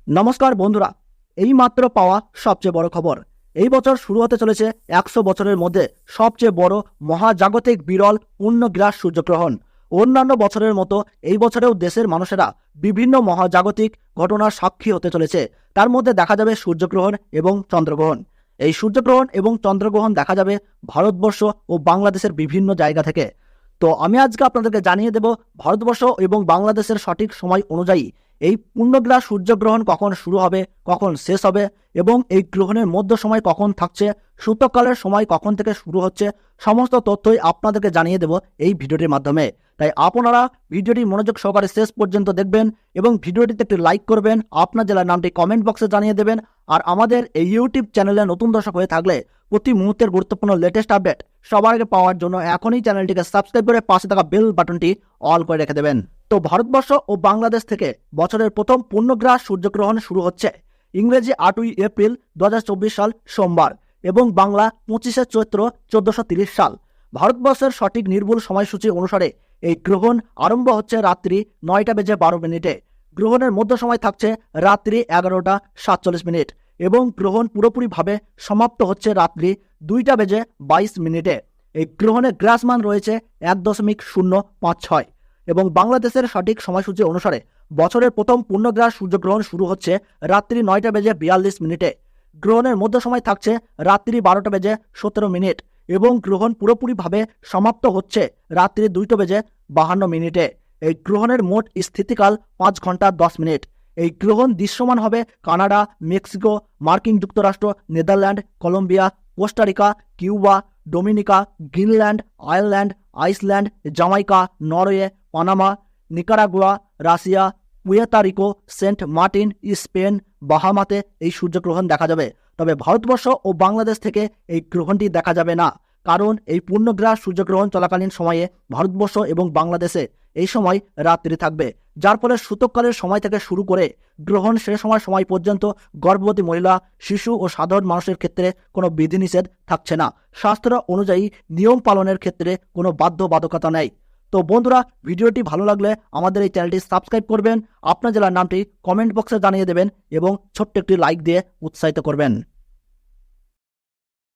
নমস্কার বন্ধুরা, এই মাত্র পাওয়া সবচেয়ে বড় খবর। এই বছর শুরু হতে চলেছে 100 বছরের মধ্যে সবচেয়ে বড় মহাজাগতিক বিরল পূর্ণগ্রাস সূর্যগ্রহণ। অন্যান্য বছরের মতো এই বছরেও দেশের মানুষেরা বিভিন্ন মহাজাগতিক ঘটনার সাক্ষী হতে চলেছে। তার মধ্যে দেখা যাবে সূর্যগ্রহণ এবং চন্দ্রগ্রহণ। এই সূর্যগ্রহণ এবং চন্দ্রগ্রহণ দেখা যাবে ভারতবর্ষ ও বাংলাদেশের বিভিন্ন জায়গা থেকে। তো আমি আজকে আপনাদেরকে জানিয়ে দেব ভারতবর্ষ এবং বাংলাদেশের সঠিক সময় অনুযায়ী এই পূর্ণগ্রাস সূর্যগ্রহণ কখন শুরু হবে, কখন শেষ হবে এবং এই গ্রহণের মধ্য সময় কখন থাকছে, সূতককালের সময় কখন থেকে শুরু হচ্ছে, সমস্ত তথ্যই আপনাদেরকে জানিয়ে দেব এই ভিডিওটির মাধ্যমে। তাই আপনারা ভিডিওটি মনোযোগ সহকারে শেষ পর্যন্ত দেখবেন এবং ভিডিওটিতে একটি লাইক করবেন, আপনার জেলার নামটি কমেন্ট বক্সে জানিয়ে দেবেন। আর আমাদের এই ইউটিউব চ্যানেলে নতুন দর্শক হয়ে থাকলে প্রতি মুহূর্তের গুরুত্বপূর্ণ লেটেস্ট আপডেট সবার আগে পাওয়ার জন্য এখনই চ্যানেলটিকে সাবস্ক্রাইব করে পাশে থাকা বেল বাটনটি অল করে রেখে দেবেন। তো ভারতবর্ষ ও বাংলাদেশ থেকে বছরের প্রথম পূর্ণগ্রাস সূর্যগ্রহণ শুরু হচ্ছে ইংরেজি 8ই এপ্রিল 2024 সাল সোমবার এবং বাংলা 25শে চৈত্র 1430 সাল। ভারতবর্ষের সঠিক নির্ভুল সময়সূচি অনুসারে এই গ্রহণ আরম্ভ হচ্ছে রাত্রি 9:12 গ্রহণের মধ্য সময় থাকছে রাত্রি 11:47 এবং গ্রহণ পুরোপুরিভাবে সমাপ্ত হচ্ছে রাত্রি 2:22 এই গ্রহণের গ্রাসমান রয়েছে 1.056 এবং বাংলাদেশের সঠিক সময়সূচি অনুসারে বছরের প্রথম পূর্ণগ্রাস সূর্যগ্রহণ শুরু হচ্ছে রাত্রি 9:42 গ্রহণের মধ্য সময় থাকছে রাত্রি 12:17 এবং গ্রহণ পুরোপুরিভাবে সমাপ্ত হচ্ছে রাত্রি 2:52 এই গ্রহণের মোট স্থিতিকাল 5 ঘন্টা 10 মিনিট। এই গ্রহণ দৃশ্যমান হবে কানাডা, মেক্সিকো, মার্কিন যুক্তরাষ্ট্র, Netherland, Colombia, Costa Rica, Cuba, Dominica, Greenland, Ireland, Iceland, Jamaica, Norway, Panama, Nicaragua, Russia, Puerto, Saint Martin, Spain, বাহামাতে এই সূর্যগ্রহণ দেখা যাবে। তবে ভারতবর্ষ ও বাংলাদেশ থেকে এই গ্রহণটি দেখা যাবে না, কারণ এই পূর্ণগ্রাস সূর্যগ্রহণ চলাকালীন সময়ে ভারতবর্ষ এবং বাংলাদেশে এই সময় রাত্রি থাকবে, যার ফলে সূতককালের সময় থেকে শুরু করে গ্রহণ শেষ সময় পর্যন্ত গর্ভবতী মহিলা, শিশু ও সাধারণ মানুষের ক্ষেত্রে কোনো বিধিনিষেধ থাকছে না। শাস্ত্র অনুযায়ী নিয়ম পালনের ক্ষেত্রে কোনো বাধ্যবাধকতা নেই। তো বন্ধুরা, ভিডিওটি ভালো লাগলে আমাদের এই চ্যানেলটি সাবস্ক্রাইব করবেন, আপনার জেলার নামটি কমেন্ট বক্সে জানিয়ে দেবেন এবং ছোট্ট একটি লাইক দিয়ে উৎসাহিত করবেন।